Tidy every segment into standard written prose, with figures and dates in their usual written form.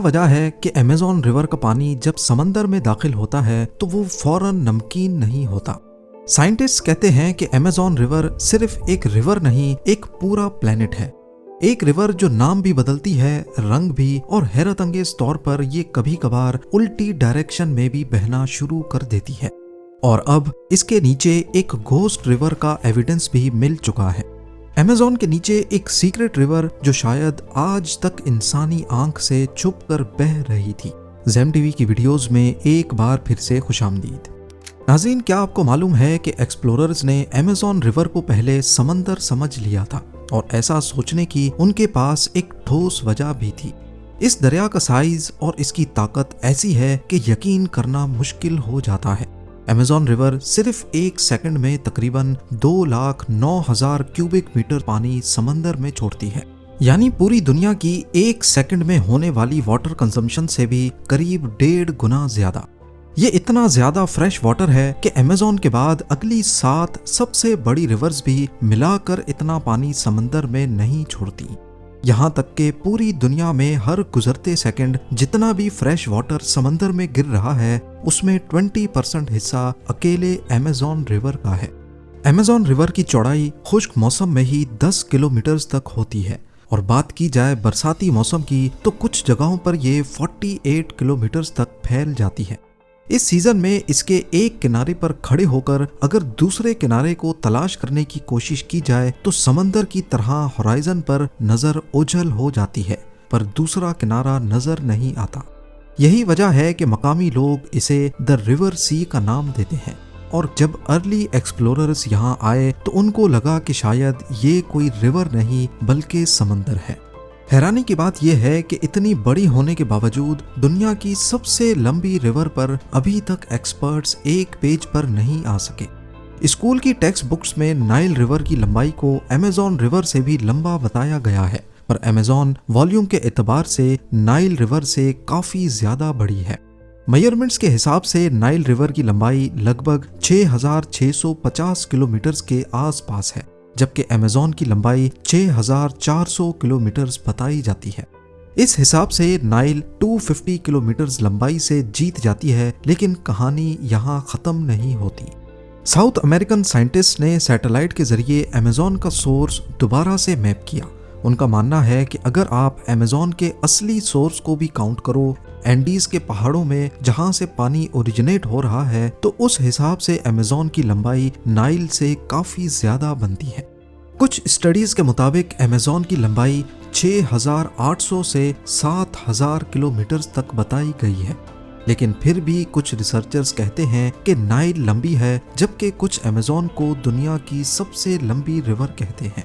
वजह है कि अमेज़न रिवर का पानी जब समंदर में दाखिल होता है तो वो फौरन नमकीन नहीं होता। साइंटिस्ट कहते हैं कि अमेज़न रिवर सिर्फ एक रिवर नहीं, एक पूरा प्लेनेट है। एक रिवर जो नाम भी बदलती है, रंग भी, और हैरत अंगेज तौर पर ये कभी कभार उल्टी डायरेक्शन में भी बहना शुरू कर देती है। और अब इसके नीचे एक घोस्ट रिवर का एविडेंस भी मिल चुका है। अमेज़न के नीचे एक सीक्रेट रिवर जो शायद आज तक इंसानी आंख से छुप कर बह रही थी। ज़ेम टीवी की वीडियोस में एक बार फिर से खुशामदीद। नाज़रीन, क्या आपको मालूम है कि एक्सप्लोरर्स ने अमेज़न रिवर को पहले समंदर समझ लिया था, और ऐसा सोचने की उनके पास एक ठोस वजह भी थी। इस दरिया का साइज और इसकी ताकत ऐसी है कि यकीन करना मुश्किल हो जाता है। अमेज़न रिवर सिर्फ एक सेकंड में तकरीबन 2,09,000 क्यूबिक मीटर पानी समंदर में छोड़ती है, यानी पूरी दुनिया की एक सेकंड में होने वाली वाटर कंजम्पशन से भी करीब 1.5 गुना ज्यादा। ये इतना ज्यादा फ्रेश वाटर है कि अमेज़न के बाद अगली 7 सबसे बड़ी रिवर्स भी मिलाकर इतना पानी समंदर में नहीं छोड़ती। यहाँ तक कि पूरी दुनिया में हर गुजरते सेकंड जितना भी फ्रेश वाटर समंदर में गिर रहा है उसमें 20% हिस्सा अकेले अमेज़न रिवर का है। अमेज़न रिवर की चौड़ाई खुश्क मौसम में ही 10 किलोमीटर तक होती है, और बात की जाए बरसाती मौसम की तो कुछ जगहों पर ये 48 किलोमीटर तक फैल जाती है। इस सीजन में इसके एक किनारे पर खड़े होकर अगर दूसरे किनारे को तलाश करने की कोशिश की जाए तो समंदर की तरह होराइजन पर नजर ओझल हो जाती है, पर दूसरा किनारा नजर नहीं आता। यही वजह है कि मकामी लोग इसे द रिवर सी का नाम देते हैं, और जब अर्ली एक्सप्लोरर्स यहाँ आए तो उनको लगा कि शायद ये कोई रिवर नहीं बल्कि समंदर है। हैरानी की बात यह है कि इतनी बड़ी होने के बावजूद दुनिया की सबसे लंबी रिवर पर अभी तक एक्सपर्ट्स एक पेज पर नहीं आ सके। स्कूल की टेक्स्ट बुक्स में नाइल रिवर की लंबाई को अमेज़न रिवर से भी लंबा बताया गया है, पर अमेज़न वॉल्यूम के एतबार से नाइल रिवर से काफी ज्यादा बड़ी है। मेजरमेंट्स के हिसाब से नाइल रिवर की लंबाई लगभग 6,650 किलोमीटर के आसपास है, जबकि अमेज़न की लंबाई 6,400 किलोमीटर बताई जाती है। इस हिसाब से नाइल 250 किलोमीटर लंबाई से जीत जाती है, लेकिन कहानी यहाँ खत्म नहीं होती। साउथ अमेरिकन साइंटिस्ट ने सैटेलाइट के जरिए अमेज़न का सोर्स दोबारा से मैप किया। उनका मानना है कि अगर आप अमेज़न के असली सोर्स को भी काउंट करो, एंडीज के पहाड़ों में जहां से पानी ओरिजिनेट हो रहा है, तो उस हिसाब से अमेज़न की लंबाई नाइल से काफी ज्यादा बनती है। कुछ स्टडीज के मुताबिक अमेज़न की लंबाई 6,800 से 7,000 किलोमीटर तक बताई गई है, लेकिन फिर भी कुछ रिसर्चर्स कहते हैं कि नाइल लंबी है, जबकि कुछ अमेज़न को दुनिया की सबसे लंबी रिवर कहते हैं।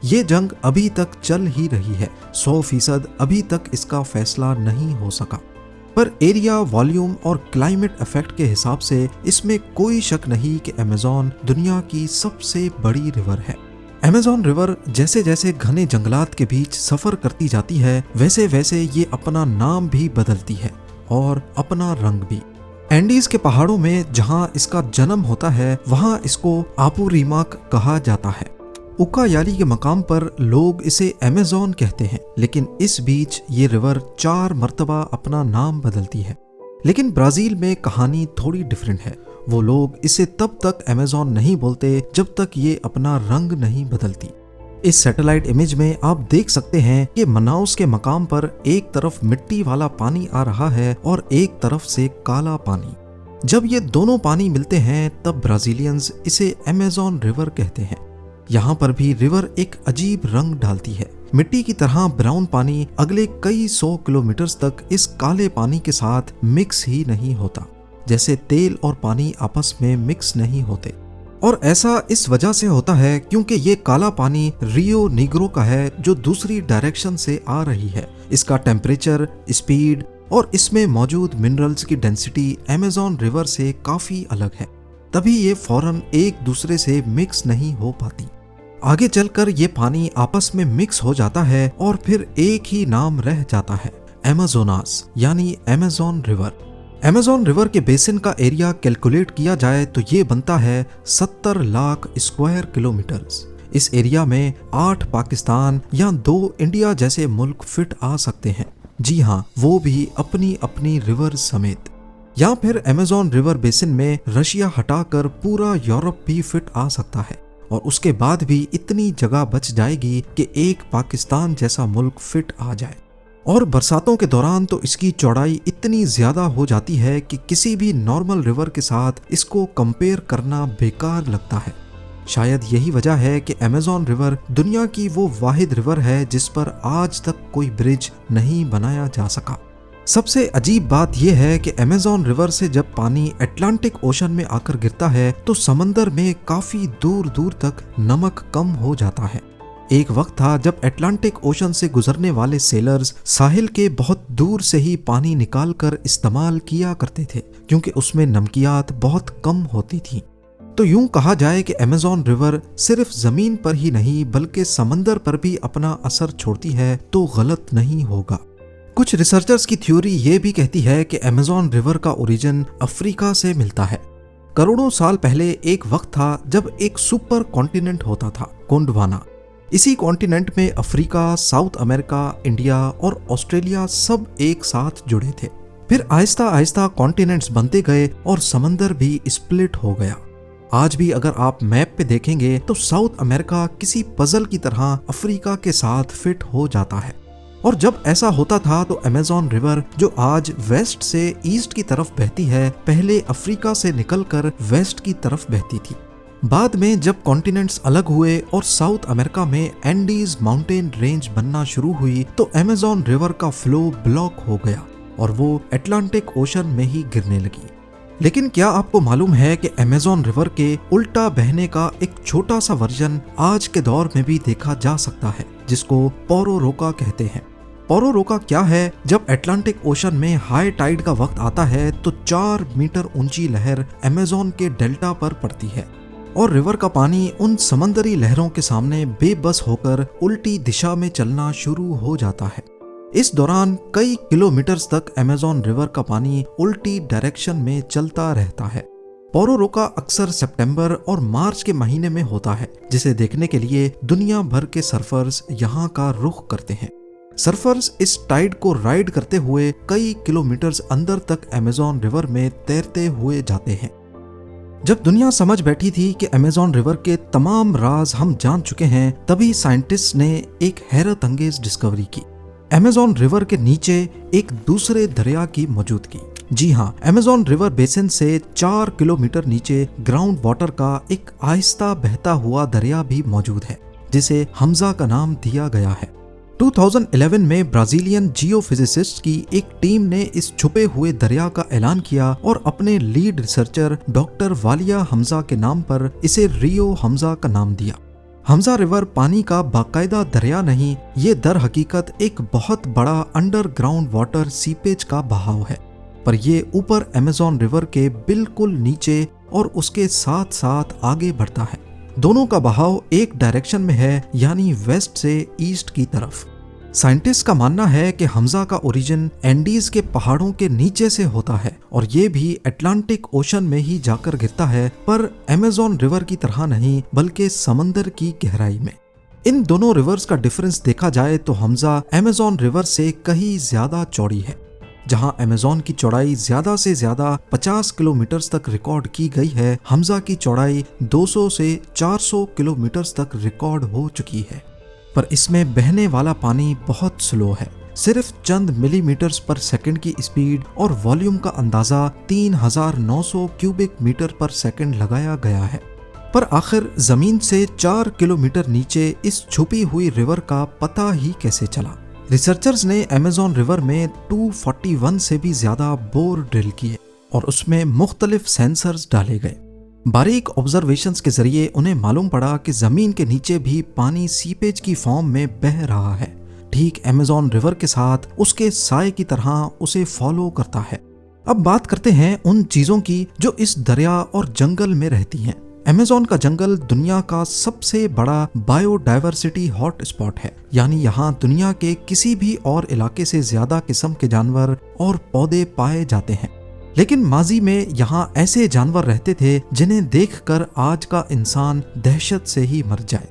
ये जंग अभी तक चल ही रही है, 100% अभी तक इसका फैसला नहीं हो सका। पर एरिया, वॉल्यूम और क्लाइमेट इफेक्ट के हिसाब से इसमें कोई शक नहीं कि अमेज़न दुनिया की सबसे बड़ी रिवर है। अमेज़न रिवर जैसे जैसे घने जंगलात के बीच सफर करती जाती है, वैसे वैसे ये अपना नाम भी बदलती है और अपना रंग भी। एंडीज के पहाड़ों में जहां इसका जन्म होता है वहां इसको आपुरीमाक कहा जाता है। उकायाली के मकाम पर लोग इसे अमेज़न कहते हैं, लेकिन इस बीच ये रिवर 4 मर्तबा अपना नाम बदलती है। लेकिन ब्राजील में कहानी थोड़ी डिफरेंट है। वो लोग इसे तब तक अमेज़न नहीं बोलते जब तक ये अपना रंग नहीं बदलती। इस सैटेलाइट इमेज में आप देख सकते हैं कि मनाउस के मकाम पर एक तरफ मिट्टी वाला पानी आ रहा है और एक तरफ से काला पानी। जब ये दोनों पानी मिलते हैं तब ब्राजीलियंस इसे अमेज़न रिवर कहते हैं। यहाँ पर भी रिवर एक अजीब रंग डालती है। मिट्टी की तरह ब्राउन पानी अगले कई 100 किलोमीटर तक इस काले पानी के साथ मिक्स ही नहीं होता, जैसे तेल और पानी आपस में मिक्स नहीं होते। और ऐसा इस वजह से होता है क्योंकि ये काला पानी रियो नीग्रो का है, जो दूसरी डायरेक्शन से आ रही है। इसका टेम्परेचर, स्पीड और इसमें मौजूद मिनरल्स की डेंसिटी अमेज़न रिवर से काफी अलग है, तभी ये फौरन एक दूसरे से मिक्स नहीं हो पाती। आगे चलकर ये पानी आपस में मिक्स हो जाता है और फिर एक ही नाम रह जाता है, अमेज़ोनास, यानी अमेज़न रिवर। अमेज़न रिवर के बेसिन का एरिया कैलकुलेट किया जाए तो ये बनता है 70 लाख स्क्वायर किलोमीटर्स। इस एरिया में 8 पाकिस्तान या 2 इंडिया जैसे मुल्क फिट आ सकते हैं। जी हाँ, वो भी अपनी अपनी रिवर समेत। या फिर अमेज़न रिवर बेसिन में रशिया हटाकर पूरा यूरोप भी फिट आ सकता है, और उसके बाद भी इतनी जगह बच जाएगी कि एक पाकिस्तान जैसा मुल्क फिट आ जाए। और बरसातों के दौरान तो इसकी चौड़ाई इतनी ज्यादा हो जाती है कि किसी भी नॉर्मल रिवर के साथ इसको कंपेयर करना बेकार लगता है। शायद यही वजह है कि अमेज़न रिवर दुनिया की वो वाहिद रिवर है जिस पर आज तक कोई ब्रिज नहीं बनाया जा सका। सबसे अजीब बात यह है कि अमेज़न रिवर से जब पानी अटलांटिक ओशन में आकर गिरता है तो समंदर में काफी दूर दूर तक नमक कम हो जाता है। एक वक्त था जब अटलांटिक ओशन से गुजरने वाले सेलर्स साहिल के बहुत दूर से ही पानी निकालकर इस्तेमाल किया करते थे, क्योंकि उसमें नमकियात बहुत कम होती थी। तो यूं कहा जाए कि अमेज़न रिवर सिर्फ जमीन पर ही नहीं बल्कि समंदर पर भी अपना असर छोड़ती है तो गलत नहीं होगा। कुछ रिसर्चर्स की थ्योरी ये भी कहती है कि अमेज़न रिवर का ओरिजिन अफ्रीका से मिलता है। करोड़ों साल पहले एक वक्त था जब एक सुपर कॉन्टिनेंट होता था, गोंडवाना। इसी कॉन्टिनेंट में अफ्रीका, साउथ अमेरिका, इंडिया और ऑस्ट्रेलिया सब एक साथ जुड़े थे। फिर आहिस्ता आहिस्ता कॉन्टिनेंट्स बनते गए और समंदर भी स्प्लिट हो गया। आज भी अगर आप मैप पे देखेंगे तो साउथ अमेरिका किसी पजल की तरह अफ्रीका के साथ फिट हो जाता है। और जब ऐसा होता था तो अमेज़न रिवर जो आज वेस्ट से ईस्ट की तरफ बहती है, पहले अफ्रीका से निकलकर वेस्ट की तरफ बहती थी। बाद में जब कॉन्टिनेंट्स अलग हुए और साउथ अमेरिका में एंडीज माउंटेन रेंज बनना शुरू हुई तो अमेज़न रिवर का फ्लो ब्लॉक हो गया और वो अटलांटिक ओशन में ही गिरने लगी। लेकिन क्या आपको मालूम है कि अमेज़न रिवर के उल्टा बहने का एक छोटा सा वर्जन आज के दौर में भी देखा जा सकता है, जिसको पोरोरोका कहते हैं। पोरोरोका क्या है? जब अटलांटिक ओशन में हाई टाइड का वक्त आता है तो 4 मीटर ऊंची लहर अमेज़न के डेल्टा पर पड़ती है और रिवर का पानी उन समंदरी लहरों के सामने बेबस होकर उल्टी दिशा में चलना शुरू हो जाता है। इस दौरान कई किलोमीटर्स तक अमेज़न रिवर का पानी उल्टी डायरेक्शन में चलता रहता है। पोरोरोका अक्सर सितंबर और मार्च के महीने में होता है, जिसे देखने के लिए दुनिया भर के सर्फर्स यहाँ का रुख करते हैं। सर्फर्स इस टाइड को राइड करते हुए कई किलोमीटर्स अंदर तक अमेज़न रिवर में तैरते हुए जाते हैं। जब दुनिया समझ बैठी थी कि अमेज़न रिवर के तमाम राज हम जान चुके हैं, तभी साइंटिस्ट ने एक हैरत अंगेज डिस्कवरी की। अमेज़न रिवर के नीचे एक दूसरे दरिया की मौजूदगी। जी हाँ, अमेज़न रिवर बेसिन से 4 किलोमीटर नीचे ग्राउंड वाटर का एक आहिस्ता बहता हुआ दरिया भी मौजूद है, जिसे हमजा का नाम दिया गया है। 2011 में ब्राजीलियन जियोफिजिसिस्ट की एक टीम ने इस छुपे हुए दरिया का ऐलान किया और अपने lead researcher doctor Walia Hamza के नाम पर इसे रियो हमजा का नाम दिया। हमजा रिवर पानी का बाकायदा दरिया नहीं, ये दर हकीकत एक बहुत बड़ा अंडरग्राउंड वाटर सीपेज का बहाव है, पर ये ऊपर अमेज़न रिवर के बिल्कुल नीचे और उसके साथ साथ आगे बढ़ता है। दोनों का बहाव एक डायरेक्शन में है, यानी वेस्ट से ईस्ट की तरफ। साइंटिस्ट का मानना है कि हमजा का ओरिजिन एंडीज के पहाड़ों के नीचे से होता है और ये भी अटलांटिक ओशन में ही जाकर गिरता है, पर अमेज़न रिवर की तरह नहीं बल्कि समंदर की गहराई में। इन दोनों रिवर्स का डिफरेंस देखा जाए तो हमजा अमेज़न रिवर से कहीं ज्यादा चौड़ी है। जहां अमेज़न की चौड़ाई ज्यादा से ज्यादा 50 किलोमीटर तक रिकॉर्ड की गई है, हमजा की चौड़ाई 200 से 400 किलोमीटर तक रिकॉर्ड हो चुकी है। पर इसमें बहने वाला पानी बहुत स्लो है, सिर्फ चंद मिलीमीटर्स पर सेकंड की स्पीड और वॉल्यूम का अंदाजा 3900 क्यूबिक मीटर पर सेकंड लगाया गया है। पर आखिर जमीन से 4 किलोमीटर नीचे इस छुपी हुई रिवर का पता ही कैसे चला? रिसर्चर्स ने अमेज़न रिवर में 241 से भी ज्यादा बोर ड्रिल किए और उसमें मुख्तलिफ सेंसर्स डाले गए। बारीक ऑब्जर्वेशंस के जरिए उन्हें मालूम पड़ा कि जमीन के नीचे भी पानी सीपेज की फॉर्म में बह रहा है, ठीक अमेज़न रिवर के साथ उसके साए की तरह उसे फॉलो करता है। अब बात करते हैं उन चीजों की जो इस दरिया और जंगल में रहती हैं। अमेज़न का जंगल दुनिया का सबसे बड़ा बायोडायवर्सिटी हॉटस्पॉट है, यानी यहाँ दुनिया के किसी भी और इलाके से ज्यादा किस्म के जानवर और पौधे पाए जाते हैं। लेकिन माजी में यहाँ ऐसे जानवर रहते थे जिन्हें देखकर आज का इंसान दहशत से ही मर जाए।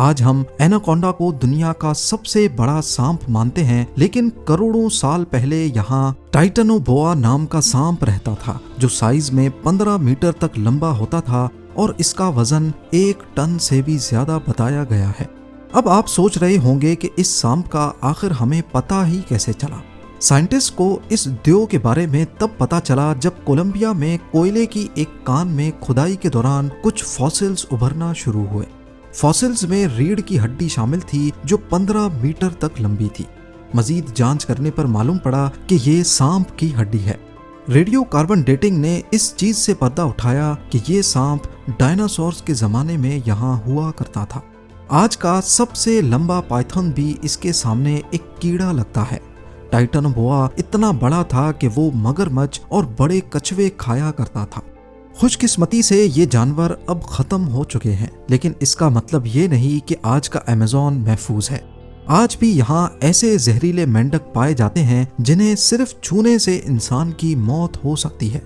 आज हम एनाकोंडा को दुनिया का सबसे बड़ा सांप मानते हैं, लेकिन करोड़ों साल पहले यहाँ टाइटनोबोआ नाम का सांप रहता था, जो साइज में 15 मीटर तक लंबा होता था और इसका वजन 1 टन से भी ज्यादा बताया गया है। अब आप सोच रहे होंगे कि इस सांप का आखिर हमें पता ही कैसे चला। साइंटिस्ट को इस देव के बारे में तब पता चला जब कोलंबिया में कोयले की एक कान में खुदाई के दौरान कुछ फॉसिल्स उभरना शुरू हुए। फॉसिल्स में रीढ़ की हड्डी शामिल थी जो 15 मीटर तक लंबी थी। मजीद जांच करने पर मालूम पड़ा कि ये सांप की हड्डी है। रेडियो कार्बन डेटिंग ने इस चीज से पर्दा उठाया कि ये सांप डायनासोर्स के जमाने में यहाँ हुआ करता था। आज का सबसे लंबा पाइथन भी इसके सामने एक कीड़ा लगता है। टाइटनोबोआ इतना बड़ा था कि वो मगरमच्छ और बड़े कछुए खाया करता था। खुशकिस्मती से ये जानवर अब खत्म हो चुके हैं, लेकिन इसका मतलब ये नहीं कि आज का अमेज़न महफूज है। आज भी यहाँ ऐसे जहरीले मेंढक पाए जाते हैं जिन्हें सिर्फ छूने से इंसान की मौत हो सकती है।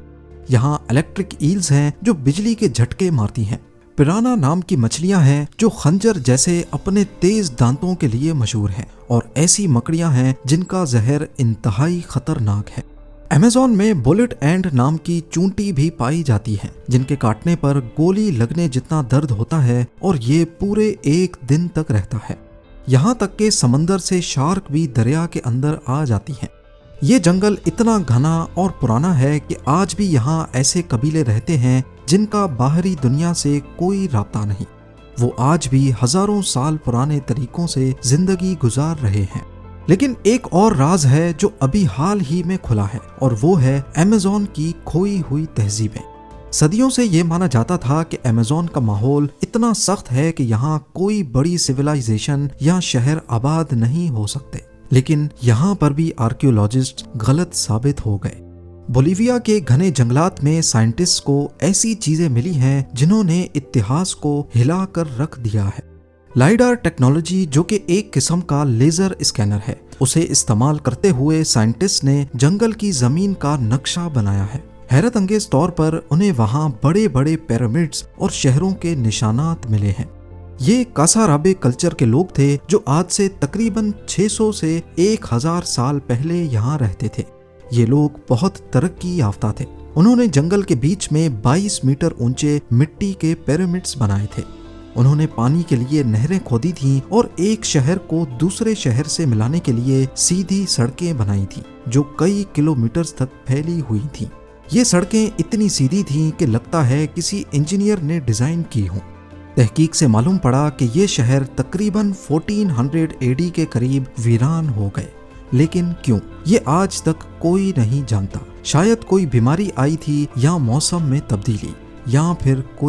यहाँ इलेक्ट्रिक ईल्स हैं जो बिजली के झटके मारती हैं। पिराना नाम की मछलियां हैं जो खंजर जैसे अपने तेज दांतों के लिए मशहूर हैं, और ऐसी मकड़ियां हैं जिनका जहर इंतहाई खतरनाक है। अमेज़न में बुलेट एंड नाम की चूंटी भी पाई जाती है, जिनके काटने पर गोली लगने जितना दर्द होता है और ये पूरे 1 दिन तक रहता है। यहाँ तक के समंदर से शार्क भी दरिया के अंदर आ जाती हैं। ये जंगल इतना घना और पुराना है कि आज भी यहाँ ऐसे कबीले रहते हैं जिनका बाहरी दुनिया से कोई राब्ता नहीं। वो आज भी हजारों साल पुराने तरीकों से जिंदगी गुजार रहे हैं। लेकिन एक और राज है जो अभी हाल ही में खुला है, और वो है अमेज़न की खोई हुई तहजीबें। सदियों से ये माना जाता था कि अमेज़न का माहौल इतना सख्त है कि यहाँ कोई बड़ी सिविलाइजेशन या शहर आबाद नहीं हो सकते, लेकिन यहाँ पर भी आर्कियोलॉजिस्ट गलत साबित हो गए। बोलिविया के घने जंगलात में साइंटिस्ट को ऐसी चीजें मिली हैं जिन्होंने इतिहास को हिलाकर रख दिया है। लाइडार टेक्नोलॉजी, जो कि एक किस्म का लेजर स्कैनर है, उसे इस्तेमाल करते हुए साइंटिस्ट ने जंगल की जमीन का नक्शा बनाया है। हैरत अंगेज तौर पर उन्हें वहाँ बड़े बड़े पिरामिड्स और शहरों के निशानात मिले हैं। ये कासाराबे कल्चर के लोग थे जो आज से तकरीबन 600 से 1000 साल पहले यहाँ रहते थे। ये लोग बहुत तरक्की याफ्ता थे। उन्होंने जंगल के बीच में 22 मीटर ऊंचे मिट्टी के पिरामिड्स बनाए थे। उन्होंने पानी के लिए नहरें खोदी थीं और एक शहर को दूसरे शहर से मिलाने के लिए सीधी सड़कें बनाई थी जो कई किलोमीटर तक फैली हुई थीं। ये सड़कें इतनी सीधी थीं कि लगता है किसी इंजीनियर ने डिजाइन की हो। तहकीक से मालूम पड़ा कि ये शहर तकरीबन 1400 AD के करीब वीरान हो गए, लेकिन क्यों, ये आज तक कोई नहीं जानता। शायद कोई बीमारी आई थी, या मौसम में तब्दीली, या फिर कोई